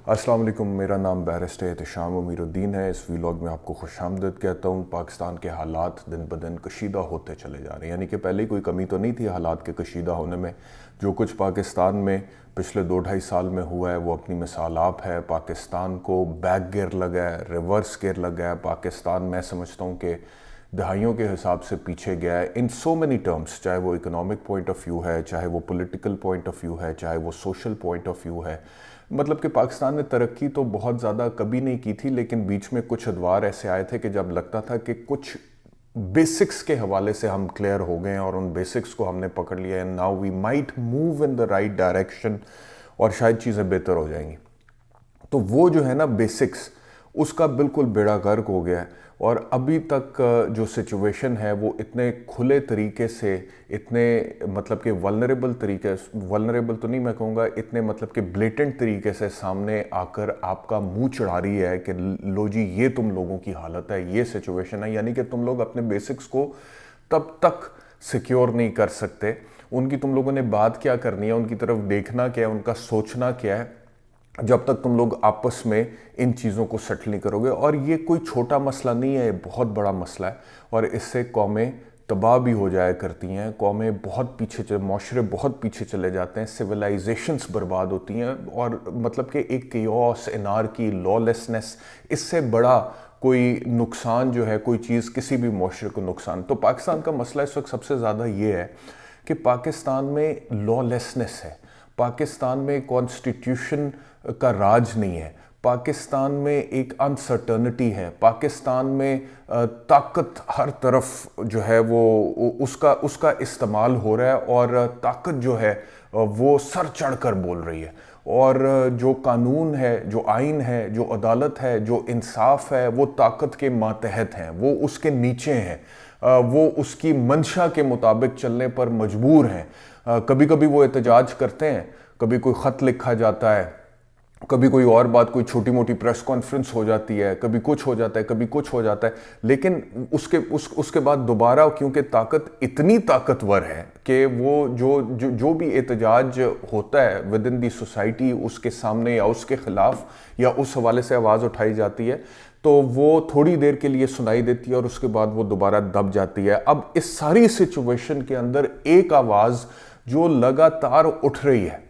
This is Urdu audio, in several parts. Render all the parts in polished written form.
السلام علیکم، میرا نام بیرسٹر احتشام امیر الدین ہے۔ اس ویلاگ میں آپ کو خوش آمدید کہتا ہوں۔ پاکستان کے حالات دن بدن کشیدہ ہوتے چلے جا رہے ہیں، یعنی کہ پہلے کوئی کمی تو نہیں تھی حالات کے کشیدہ ہونے میں۔ جو کچھ پاکستان میں پچھلے 2-2.5 سال میں ہوا ہے وہ اپنی مثال آپ ہے۔ پاکستان کو بیک گیئر لگا ہے، ریورس گیئر لگا ہے۔ پاکستان میں سمجھتا ہوں کہ دہائیوں کے حساب سے پیچھے گیا ہے ان سو مینی ٹرمز، چاہے وہ اکنامک پوائنٹ آف ویو ہے، چاہے وہ پولیٹیکل پوائنٹ آف ویو ہے، چاہے وہ سوشل پوائنٹ آف ویو ہے۔ مطلب کہ پاکستان نے ترقی تو بہت زیادہ کبھی نہیں کی تھی، لیکن بیچ میں کچھ ادوار ایسے آئے تھے کہ جب لگتا تھا کہ کچھ بیسکس کے حوالے سے ہم کلیئر ہو گئے ہیں اور ان بیسکس کو ہم نے پکڑ لیا ہے۔ Now we might move in the right direction اور شاید چیزیں بہتر ہو جائیں گی۔ تو وہ جو ہے نا بیسکس، اس کا بالکل بیڑا غرق ہو گیا ہے، اور ابھی تک جو سچویشن ہے وہ اتنے کھلے طریقے سے، اتنے مطلب کہ ولنریبل تو نہیں میں کہوں گا، اتنے مطلب کہ بلیٹنٹ طریقے سے سامنے آ کر آپ کا منہ چڑھا رہی ہے کہ لو جی یہ تم لوگوں کی حالت ہے، یہ سچویشن ہے۔ یعنی کہ تم لوگ اپنے بیسکس کو تب تک سیکیور نہیں کر سکتے، ان کی تم لوگوں نے بات کیا کرنی ہے، ان کی طرف دیکھنا کیا ہے، ان کا سوچنا کیا ہے، جب تک تم لوگ آپس میں ان چیزوں کو سیٹل نہیں کرو گے۔ اور یہ کوئی چھوٹا مسئلہ نہیں ہے، یہ بہت بڑا مسئلہ ہے، اور اس سے قومیں تباہ بھی ہو جایا کرتی ہیں، قومیں بہت پیچھے، معاشرے بہت پیچھے چلے جاتے ہیں، سویلائزیشنز برباد ہوتی ہیں، اور مطلب کہ ایک کیوس، انارکی، لا لیسنس، اس سے بڑا کوئی نقصان جو ہے، کوئی چیز کسی بھی معاشرے کو نقصان۔ تو پاکستان کا مسئلہ اس وقت سب سے زیادہ یہ ہے کہ پاکستان میں لا لیسنس ہے، پاکستان میں کانسٹیٹیوشن کا راج نہیں ہے، پاکستان میں ایک انسرٹنٹی ہے، پاکستان میں طاقت ہر طرف جو ہے وہ اس کا استعمال ہو رہا ہے، اور طاقت جو ہے وہ سر چڑھ کر بول رہی ہے، اور جو قانون ہے، جو آئین ہے، جو عدالت ہے، جو انصاف ہے، وہ طاقت کے ماتحت ہیں، وہ اس کے نیچے ہیں، وہ اس کی منشا کے مطابق چلنے پر مجبور ہیں۔ کبھی کبھی وہ احتجاج کرتے ہیں، کبھی کوئی خط لکھا جاتا ہے، کبھی کوئی اور بات، کوئی چھوٹی موٹی پریس کانفرنس ہو جاتی ہے، کبھی کچھ ہو جاتا ہے، کبھی کچھ ہو جاتا ہے، لیکن اس کے بعد دوبارہ، کیونکہ طاقت اتنی طاقتور ہے کہ وہ جو بھی احتجاج ہوتا ہے ود ان دی سوسائٹی، اس کے سامنے یا اس کے خلاف یا اس حوالے سے آواز اٹھائی جاتی ہے، تو وہ تھوڑی دیر کے لیے سنائی دیتی ہے اور اس کے بعد وہ دوبارہ دب جاتی ہے۔ اب اس ساری سچویشن کے اندر ایک آواز جو لگاتار اٹھ رہی ہے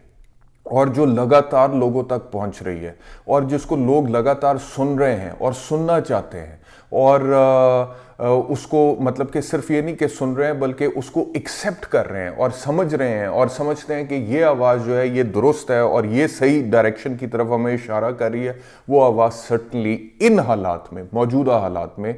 اور جو لگاتار لوگوں تک پہنچ رہی ہے، اور جس کو لوگ لگاتار سن رہے ہیں اور سننا چاہتے ہیں، اور اس کو مطلب کہ صرف یہ نہیں کہ سن رہے ہیں بلکہ اس کو ایکسیپٹ کر رہے ہیں اور سمجھ رہے ہیں، اور سمجھتے ہیں کہ یہ آواز جو ہے یہ درست ہے اور یہ صحیح ڈائریکشن کی طرف ہمیں اشارہ کر رہی ہے، وہ آواز سرٹنلی ان حالات میں، موجودہ حالات میں،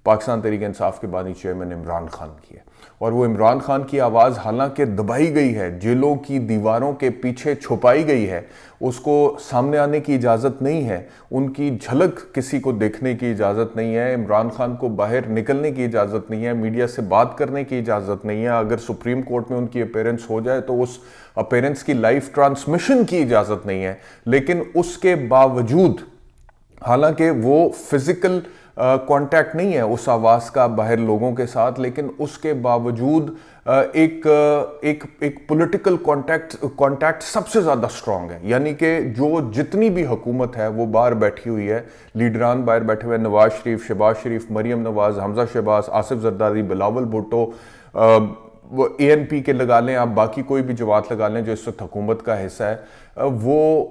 پاکستان تحریک انصاف کے بانی چیئرمین عمران خان کی ہے۔ اور وہ عمران خان کی آواز حالانکہ دبائی گئی ہے، جیلوں کی دیواروں کے پیچھے چھپائی گئی ہے، اس کو سامنے آنے کی اجازت نہیں ہے، ان کی جھلک کسی کو دیکھنے کی اجازت نہیں ہے، عمران خان کو باہر نکلنے کی اجازت نہیں ہے، میڈیا سے بات کرنے کی اجازت نہیں ہے، اگر سپریم کورٹ میں ان کی اپیرنس ہو جائے تو اس اپیرنس کی لائیو ٹرانسمیشن کی اجازت نہیں ہے۔ لیکن اس کے باوجود، حالانکہ وہ فزیکل کانٹیکٹ نہیں ہے اس آواز کا باہر لوگوں کے ساتھ، لیکن اس کے باوجود ایک پولیٹیکل کانٹیکٹ سب سے زیادہ سٹرونگ ہے۔ یعنی کہ جو جتنی بھی حکومت ہے وہ باہر بیٹھی ہوئی ہے، لیڈران باہر بیٹھے ہوئے ہیں، نواز شریف، شہباز شریف، مریم نواز، حمزہ شہباز، آصف زرداری، بلاول بھٹو، وہ اے این پی کے لگا لیں، آپ باقی کوئی بھی جماعت لگا لیں جو اس وقت حکومت کا حصہ ہے، وہ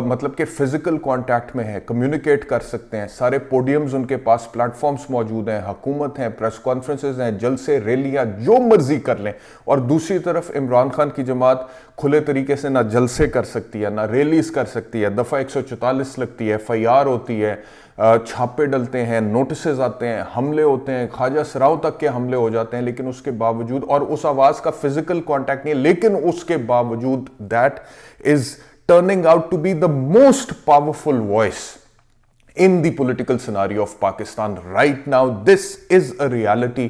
مطلب کہ فزیکل کانٹیکٹ میں ہے، کمیونیکیٹ کر سکتے ہیں، سارے پوڈیمز ان کے پاس، پلیٹ فارمز موجود ہیں، حکومت ہیں، پریس کانفرنسز ہیں، جلسے، ریلیاں، جو مرضی کر لیں۔ اور دوسری طرف عمران خان کی جماعت کھلے طریقے سے نہ جلسے کر سکتی ہے، نہ ریلیز کر سکتی ہے، دفعہ 144 لگتی ہے، FIR ہوتی ہے، چھاپے ڈلتے ہیں، نوٹسز آتے ہیں، حملے ہوتے ہیں، خواجہ سراؤ تک کے حملے ہو جاتے ہیں، لیکن اس کے باوجود، اور اس آواز کا فزیکل کانٹیکٹ نہیں ہے، لیکن اس کے باوجود that is turning out to be the most powerful voice in the political scenario of Pakistan right now. This is a reality.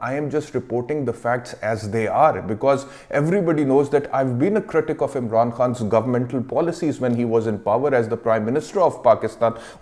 I am just reporting the facts as they are, because everybody knows that I've been a critic of Imran Khan's governmental policies when he was in power as the Prime Minister of Pakistan,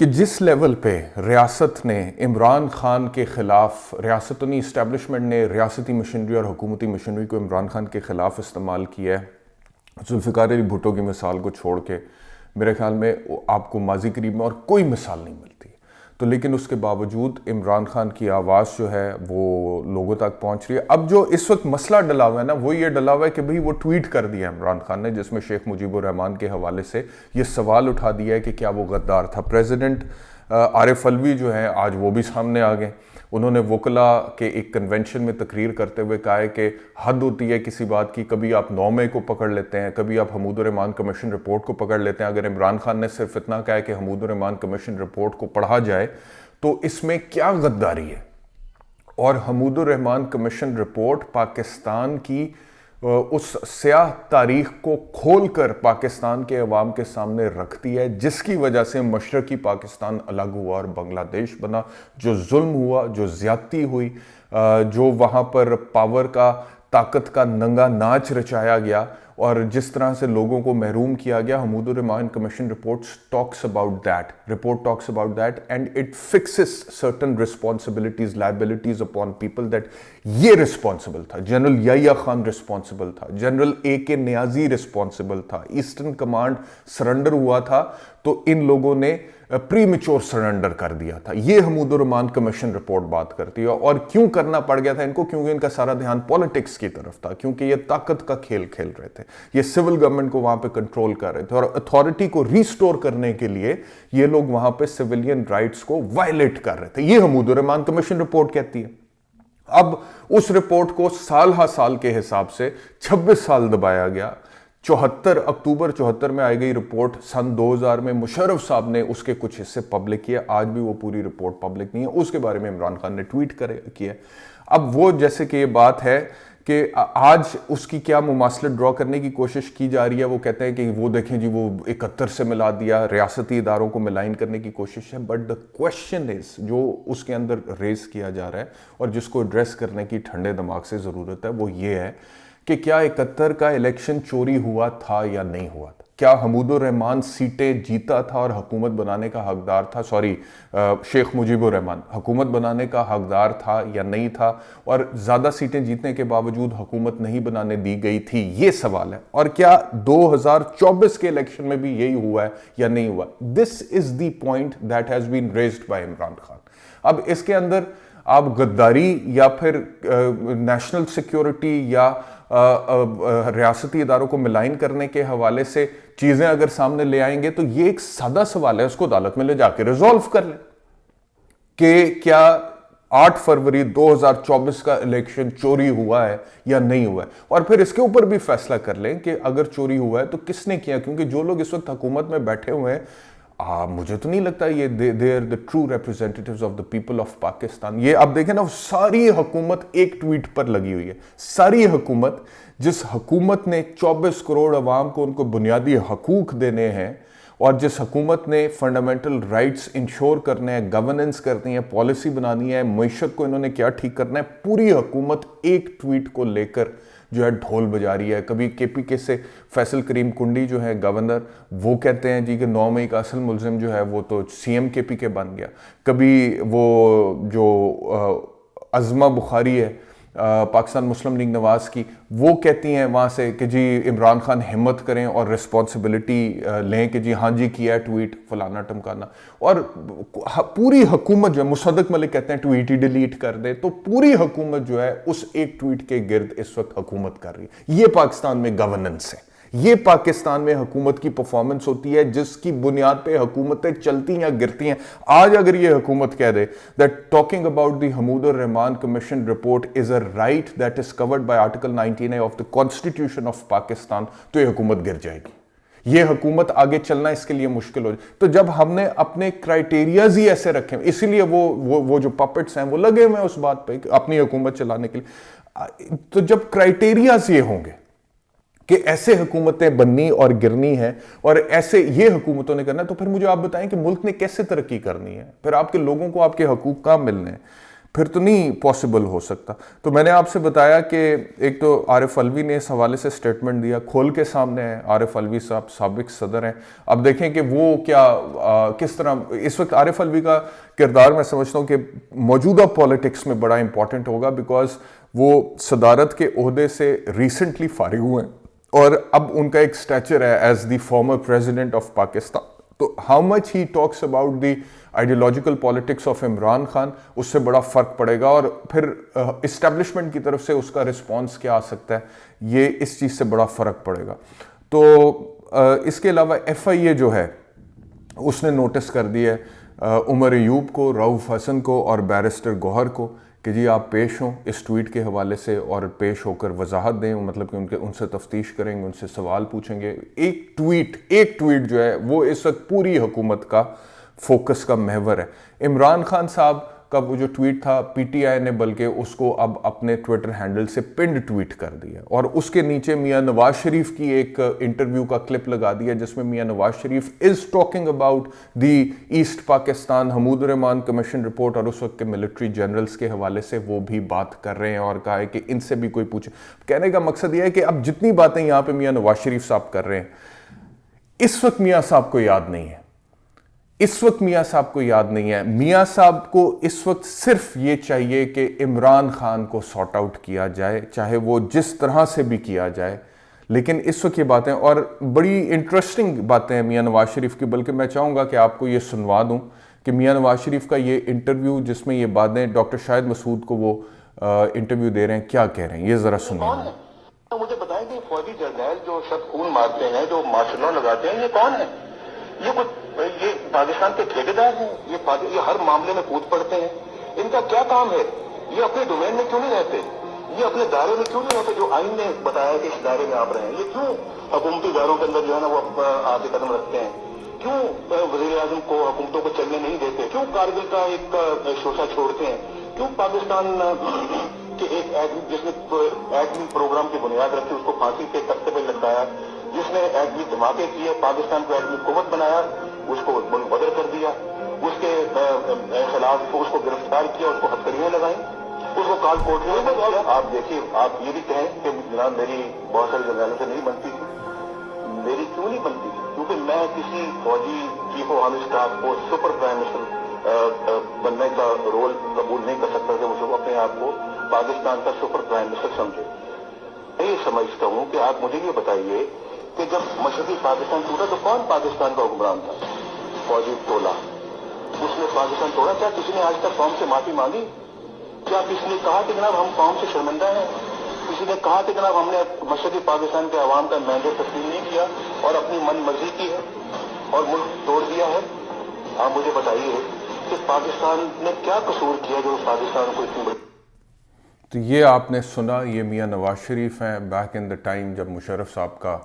کہ جس لیول پہ ریاست نے عمران خان کے خلاف، ریاستنی اسٹیبلشمنٹ نے ریاستی مشنری اور حکومتی مشنری کو عمران خان کے خلاف استعمال کیا ہے، ذوالفقار علی بھٹو کی مثال کو چھوڑ کے میرے خیال میں آپ کو ماضی قریب میں اور کوئی مثال نہیں ملتی. تو لیکن اس کے باوجود عمران خان کی آواز جو ہے وہ لوگوں تک پہنچ رہی ہے. اب جو اس وقت مسئلہ ڈلا ہوا ہے نا، وہ یہ ڈلا ہوا ہے کہ بھئی وہ ٹویٹ کر دیا عمران خان نے، جس میں شیخ مجیب الرحمان کے حوالے سے یہ سوال اٹھا دیا ہے کہ کیا وہ غدار تھا. پریزیڈنٹ عارف علوی جو ہیں آج وہ بھی سامنے آ گئے. انہوں نے وکلاء کے ایک کنونشن میں تقریر کرتے ہوئے کہا ہے کہ حد ہوتی ہے کسی بات کی، کبھی آپ 9 مئی کو پکڑ لیتے ہیں، کبھی آپ حمود الرحمان کمیشن رپورٹ کو پکڑ لیتے ہیں. اگر عمران خان نے صرف اتنا کہا ہے کہ حمود الرحمان کمیشن رپورٹ کو پڑھا جائے تو اس میں کیا غداری ہے؟ اور حمود الرحمان کمیشن رپورٹ پاکستان کی اس سیاہ تاریخ کو کھول کر پاکستان کے عوام کے سامنے رکھتی ہے، جس کی وجہ سے مشرقی پاکستان الگ ہوا اور بنگلہ دیش بنا. جو ظلم ہوا، جو زیادتی ہوئی، جو وہاں پر پاور کا، طاقت کا ننگا ناچ رچایا گیا اور جس طرح سے لوگوں کو محروم کیا گیا، Hamood ur Rahman commission report talks about that and it fixes certain responsibilities, liabilities upon people that یہ رسپانسبل تھا، جنرل یحییٰ خان رسپانسبل تھا، general A K Niazi responsible تھا، ایسٹرن کمانڈ سرنڈر ہوا تھا تو ان لوگوں نے پری میچور سرنڈر کر دیا تھا. یہ حمود الرحمان کمیشن رپورٹ بات کرتی ہے. اور کیوں کرنا پڑ گیا تھا ان کو؟ کیونکہ ان کا سارا دھیان پولیٹکس کی طرف تھا، کیونکہ یہ طاقت کا کھیل کھیل رہے تھے، یہ سول گورنمنٹ کو وہاں پہ کنٹرول کر رہے تھے اور اتھارٹی کو ریسٹور کرنے کے لیے یہ لوگ وہاں پہ سویلین رائٹس کو وائلیٹ کر رہے تھے. یہ حمود الرحمان کمیشن رپورٹ کہتی ہے. اب اس رپورٹ کو سال ہا سال کے حساب سے 26 سال دبایا گیا. 74 اکتوبر 74 میں آئی گئی رپورٹ. سن 2000 میں مشرف صاحب نے اس کے کچھ حصے پبلک کیا. آج بھی وہ پوری رپورٹ پبلک نہیں ہے. اس کے بارے میں عمران خان نے ٹویٹ کیا. اب وہ جیسے کہ یہ بات ہے کہ آج اس کی کیا مماثلت ڈرا کرنے کی کوشش کی جا رہی ہے. وہ کہتے ہیں کہ وہ دیکھیں جی وہ 71 سے ملا دیا، ریاستی اداروں کو ملائن کرنے کی کوشش ہے. بٹ دا کوشچن از جو اس کے اندر ریز کیا جا رہا ہے اور جس کو ایڈریس کرنے کی ٹھنڈے دماغ سے ضرورت ہے، وہ یہ ہے کہ کیا 71 کا الیکشن چوری ہوا تھا یا نہیں ہوا تھا؟ کیا حمود الرحمان سیٹیں جیتا تھا اور حکومت بنانے کا حقدار تھا؟ شیخ مجیب الرحمان حکومت بنانے کا حقدار تھا یا نہیں تھا؟ اور زیادہ سیٹیں جیتنے کے باوجود حکومت نہیں بنانے دی گئی تھی، یہ سوال ہے. اور کیا 2024 کے الیکشن میں بھی یہی ہوا ہے یا نہیں ہوا؟ This is the point that has been raised by Imran Khan. اب اس کے اندر آپ غداری یا پھر نیشنل سیکیورٹی یا ریاستی اداروں کو ملائن کرنے کے حوالے سے چیزیں اگر سامنے لے آئیں گے تو یہ ایک سادہ سوال ہے، اس کو عدالت میں لے جا کے ریزولو کر لیں کہ کیا 8 فروری 2024 کا الیکشن چوری ہوا ہے یا نہیں ہوا ہے. اور پھر اس کے اوپر بھی فیصلہ کر لیں کہ اگر چوری ہوا ہے تو کس نے کیا. کیونکہ جو لوگ اس وقت حکومت میں بیٹھے ہوئے ہیں، مجھے تو نہیں لگتا یہ they are the true representatives of the people of Pakistan. یہ اب دیکھیں نا، ساری حکومت ایک ٹویٹ پر لگی ہوئی ہے. ساری حکومت، جس حکومت نے 24 کروڑ عوام کو ان کو بنیادی حقوق دینے ہیں اور جس حکومت نے فنڈامنٹل رائٹس انشور کرنے ہیں، گورننس کرنی ہے، پالیسی بنانی ہے، معیشت کو انہوں نے کیا ٹھیک کرنا ہے، پوری حکومت ایک ٹویٹ کو لے کر جو ہے ڈھول بجا رہی ہے. کبھی کے پی کے سے فیصل کریم کنڈی جو ہے گورنر، وہ کہتے ہیں جی کہ 9 مئی کا اصل ملزم جو ہے وہ تو سی ایم کے پی کے بن گیا. کبھی وہ جو عظمہ بخاری ہے پاکستان مسلم لیگ نواز کی، وہ کہتی ہیں وہاں سے کہ جی عمران خان ہمت کریں اور رسپانسبلٹی لیں کہ جی ہاں جی کیا ہے ٹویٹ فلانا ٹمکانا. اور پوری حکومت جو ہے، مصدق ملک کہتے ہیں ٹویٹ ہی ڈیلیٹ کر دے، تو پوری حکومت جو ہے اس ایک ٹویٹ کے گرد اس وقت حکومت کر رہی ہے. یہ پاکستان میں گورننس ہے، یہ پاکستان میں حکومت کی پرفارمنس ہوتی ہے جس کی بنیاد پہ حکومتیں چلتی یا گرتی ہیں. آج اگر یہ حکومت کہہ دے that talking about the Hamood ur Rahman commission report is a right that is covered by Article 19A of the Constitution of Pakistan، تو یہ حکومت گر جائے گی. یہ حکومت آگے چلنا اس کے لیے مشکل ہو جائے. تو جب ہم نے اپنے کرائٹیریاز ہی ایسے رکھے، اسی لیے وہ جو پپٹس ہیں وہ لگے ہوئے ہیں اس بات پہ اپنی حکومت چلانے کے لیے. تو جب کرائٹیریاز یہ ہوں گے کہ ایسے حکومتیں بننی اور گرنی ہیں اور ایسے یہ حکومتوں نے کرنا ہے، تو پھر مجھے آپ بتائیں کہ ملک نے کیسے ترقی کرنی ہے؟ پھر آپ کے لوگوں کو آپ کے حقوق کہاں ملنے ہیں؟ پھر تو نہیں پاسبل ہو سکتا. تو میں نے آپ سے بتایا کہ ایک تو عارف علوی نے اس حوالے سے سٹیٹمنٹ دیا, کھول کے سامنے ہے. عارف علوی صاحب سابق صدر ہیں. اب دیکھیں کہ وہ کیا کس طرح اس وقت عارف علوی کا کردار میں سمجھتا ہوں کہ موجودہ پولیٹکس میں بڑا امپورٹنٹ ہوگا, بیکاز وہ صدارت کے عہدے سے ریسنٹلی فارغ ہوئے ہیں اور اب ان کا ایک سٹیچر ہے as the former president of Pakistan. تو how much he talks about the ideological politics of Imran Khan, اس سے بڑا فرق پڑے گا. اور پھر اسٹیبلشمنٹ کی طرف سے اس کا رسپانس کیا آ سکتا ہے, یہ اس چیز سے بڑا فرق پڑے گا. تو اس کے علاوہ ایف آئی اے جو ہے اس نے نوٹس کر دی ہے عمر ایوب کو, رؤوف حسن کو اور بیرسٹر گوہر کو کہ جی آپ پیش ہوں اس ٹویٹ کے حوالے سے اور پیش ہو کر وضاحت دیں, مطلب کہ ان سے تفتیش کریں گے, ان سے سوال پوچھیں گے. ایک ٹویٹ جو ہے وہ اس وقت پوری حکومت کا فوکس کا محور ہے. عمران خان صاحب کا وہ جو ٹویٹ تھا, پی ٹی آئی نے بلکہ اس کو اب اپنے ٹویٹر ہینڈل سے پنڈ ٹویٹ کر دیا اور اس کے نیچے میاں نواز شریف کی ایک انٹرویو کا کلپ لگا دیا جس میں Mian Nawaz Sharif is talking about the east Pakistan Hamood ur Rahman commission report, اور اس وقت کے ملٹری جنرلز کے حوالے سے وہ بھی بات کر رہے ہیں اور کہا ہے کہ ان سے بھی کوئی پوچھے. کہنے کا مقصد یہ ہے کہ اب جتنی باتیں یہاں پہ میاں نواز شریف صاحب کر رہے ہیں اس وقت میاں صاحب کو یاد نہیں ہے. میاں صاحب کو اس وقت صرف یہ چاہیے کہ عمران خان کو سارٹ آؤٹ کیا جائے, چاہے وہ جس طرح سے بھی کیا جائے. لیکن اس وقت یہ باتیں, اور بڑی انٹرسٹنگ باتیں ہیں میاں نواز شریف کی, بلکہ میں چاہوں گا کہ آپ کو یہ سنوا دوں کہ میاں نواز شریف کا یہ انٹرویو جس میں یہ باتیں ڈاکٹر شاہد مسعود کو وہ انٹرویو دے رہے ہیں, کیا کہہ رہے ہیں, یہ ذرا سنیں. مجھے بتائیں کہ فوجی جرنیل جو سب خون مارتے ہیں, جو مارشل لا لگاتے ہیں, یہ کون ہے؟ یہ پاکستان کے ٹھیکیدار ہیں, یہ ہر معاملے میں کود پڑتے ہیں. ان کا کیا کام ہے؟ یہ اپنے ڈومین میں کیوں نہیں رہتے؟ یہ اپنے دائرے میں کیوں نہیں رہتے جو آئین نے بتایا کہ اس دائرے میں آپ رہیں؟ یہ کیوں حکومتی اداروں کے اندر جو ہے نا وہ آگے قدم رکھتے ہیں؟ کیوں وزیر اعظم کو حکومتوں کو چلنے نہیں دیتے؟ کیوں کارگل کا ایک شوشہ چھوڑتے ہیں؟ کیوں پاکستان کے ایک جس نے ایٹمی پروگرام کی بنیاد رکھی اس کو پھانسی کے تختے پہ لٹکایا, جس نے ایٹمی دھماکے کیے, پاکستان کو ایٹمی قوت بنایا, اس کو بدر کر دیا, اس کے خلاف اس کو گرفتار کیا, اس کو ہتھکڑیاں لگائیں, اس کو کال کوٹ میں کیا. آپ دیکھیے, آپ یہ بھی کہیں کہ جناب میری بہت ساری جنرالوں سے نہیں بنتی تھی. میری کیوں نہیں بنتی تھی؟ کیونکہ میں کسی فوجی چیف آف آرمی اسٹاف کو سپر پرائم منسٹر بننے کا رول قبول نہیں کر سکتا کہ وہ اپنے آپ کو پاکستان کا سپر پرائم منسٹر سمجھے. میں یہ سمجھتا ہوں کہ آپ مجھے یہ بتائیے کہ جب مشرقی پاکستان ٹوٹا تو کون پاکستان کا حکمران تھا؟ فوجی ٹولہ. اس نے پاکستان توڑا. کیا کسی نے آج تک قوم سے معافی مانگی؟ کیا کسی نے کہا کہ جناب ہم قوم سے شرمندہ ہیں؟ کسی نے کہا کہ جناب ہم نے مشرقی پاکستان کے عوام کا مینڈیٹ تسلیم نہیں کیا اور اپنی من مرضی کی ہے اور ملک توڑ دیا ہے؟ آپ مجھے بتائیے کہ پاکستان نے کیا قصور کیا جو پاکستان کو اتنی بڑی. تو یہ آپ نے سنا, یہ میاں نواز شریف ہیں بیک ان دا ٹائم جب مشرف صاحب کا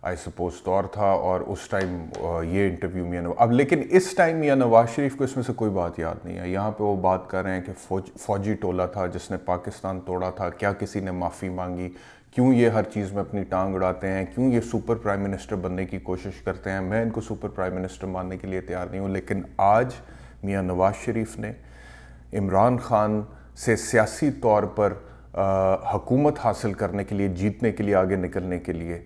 آئی سپوز دور تھا, اور اس ٹائم یہ انٹرویو میاں نواز. اب لیکن اس ٹائم میاں نواز شریف کو اس میں سے کوئی بات یاد نہیں ہے. یہاں پہ وہ بات کر رہے ہیں کہ فوجی ٹولہ تھا جس نے پاکستان توڑا تھا, کیا کسی نے معافی مانگی, کیوں یہ ہر چیز میں اپنی ٹانگ اڑاتے ہیں, کیوں یہ سپر پرائم منسٹر بننے کی کوشش کرتے ہیں. میں ان کو سپر پرائم منسٹر ماننے کے لیے تیار نہیں ہوں, لیکن آج میاں نواز شریف نے عمران خان سے سیاسی طور پر حکومت حاصل کرنے کے لیے, جیتنے کے لیے, آگے نکلنے کے لیے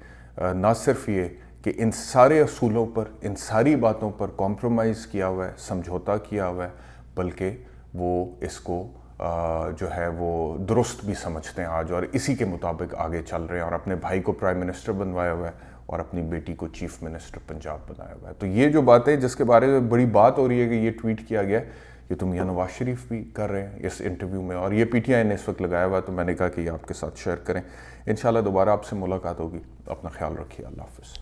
نہ صرف یہ کہ ان سارے اصولوں پر, ان ساری باتوں پر کمپرومائز کیا ہوا ہے, سمجھوتا کیا ہوا ہے, بلکہ وہ اس کو جو ہے وہ درست بھی سمجھتے ہیں آج, اور اسی کے مطابق آگے چل رہے ہیں, اور اپنے بھائی کو پرائم منسٹر بنوایا ہوا ہے اور اپنی بیٹی کو چیف منسٹر پنجاب بنایا ہوا ہے. تو یہ جو باتیں جس کے بارے میں بڑی بات ہو رہی ہے کہ یہ ٹویٹ کیا گیا ہے, یہ تو میاں نواز شریف بھی کر رہے ہیں اس انٹرویو میں, اور یہ پی ٹی آئی نے اس وقت لگایا ہوا ہے. تو میں نے کہا کہ یہ آپ کے ساتھ شیئر کریں. انشاءاللہ دوبارہ آپ سے ملاقات ہوگی. اپنا خیال رکھیے. اللہ حافظ.